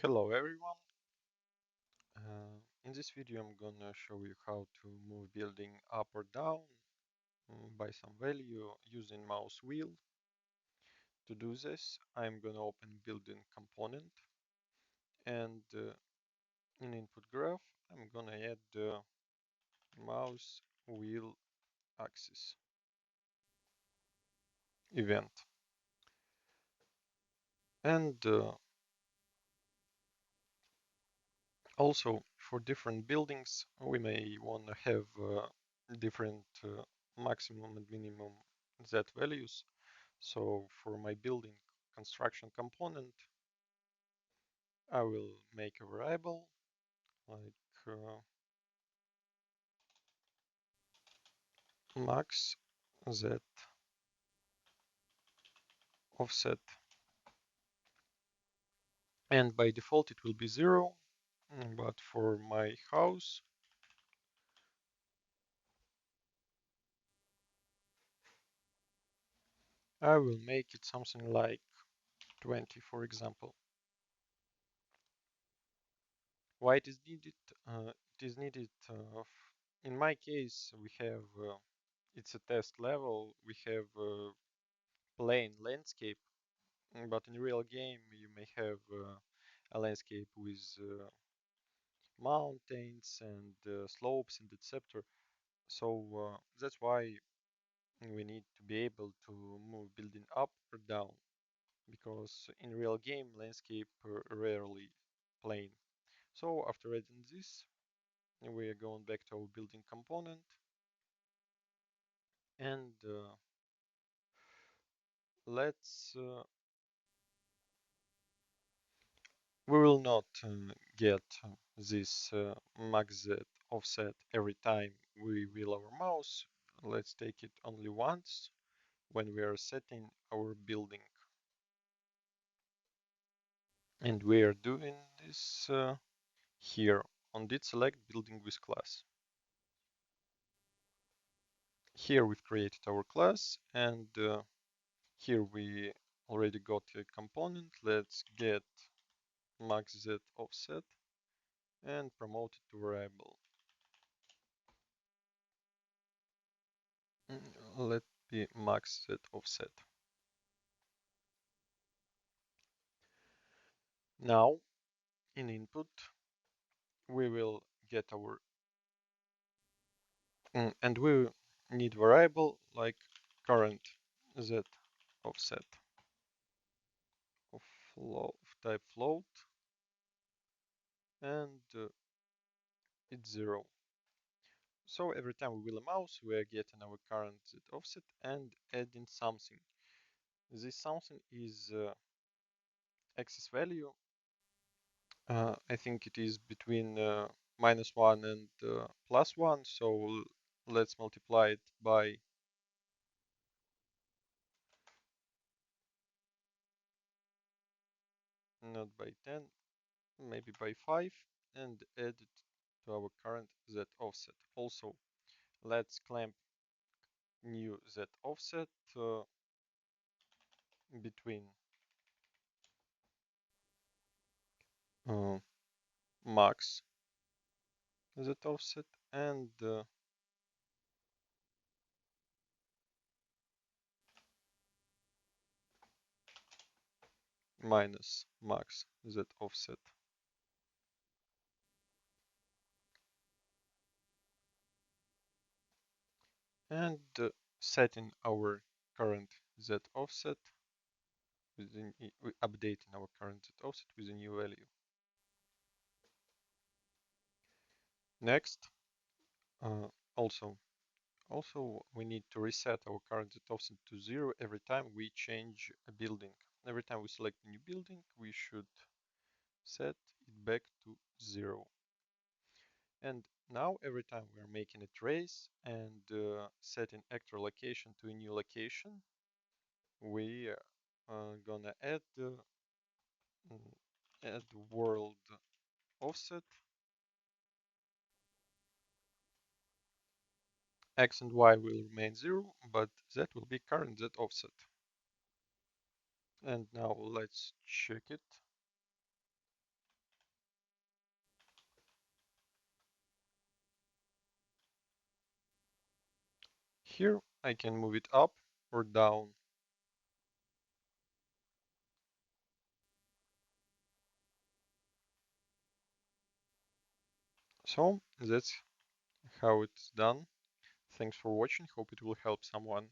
Hello everyone. In this video I'm gonna show you how to move building up or down by some value using mouse wheel. To do this I'm gonna open building component and in input graph I'm gonna add the mouse wheel axis event. And also for different buildings we may want to have different maximum and minimum Z values. So for my building construction component, I will make a variable like max z offset, and by default it will be 0. But for my house, I will make it something like 20, for example. Why it is needed? It is needed. In my case, we have it's a test level. We have plain landscape. But in real game, you may have a landscape with mountains and slopes and etc. So that's why we need to be able to move building up or down, because in real game landscape rarely plain. So after adding this, we are going back to our building component and let's we will not get this max Z offset every time we wheel our mouse. Let's take it only once when we are setting our building. And we are doing this here on did select building with class. Here we've created our class and here we already got a component. Let's get max Z offset and promote it to variable. Let be max Z offset. Now in input we will get our and we need variable like current Z offset of float of type float, and it's 0. So every time we wheel a mouse, we are getting our current Z offset and adding something. This something is axis value. I think it is between -1 and +1. So let's multiply it by not by 10, maybe by 5, and add it to our current Z offset. Also, let's clamp new Z offset between uh, max Z offset and minus max Z offset. And setting our current Z offset updating our current Z offset with a new value. Next, uh, also we need to reset our current Z offset to 0 every time we change a building. Every time we select a new building, we should set it back to 0. And now every time we are making a trace and setting actor location to a new location, we are gonna add world offset. X and Y will remain 0, but Z will be current Z offset. And now let's check it. Here I can move it up or down. So that's how it's done. Thanks for watching. Hope it will help someone.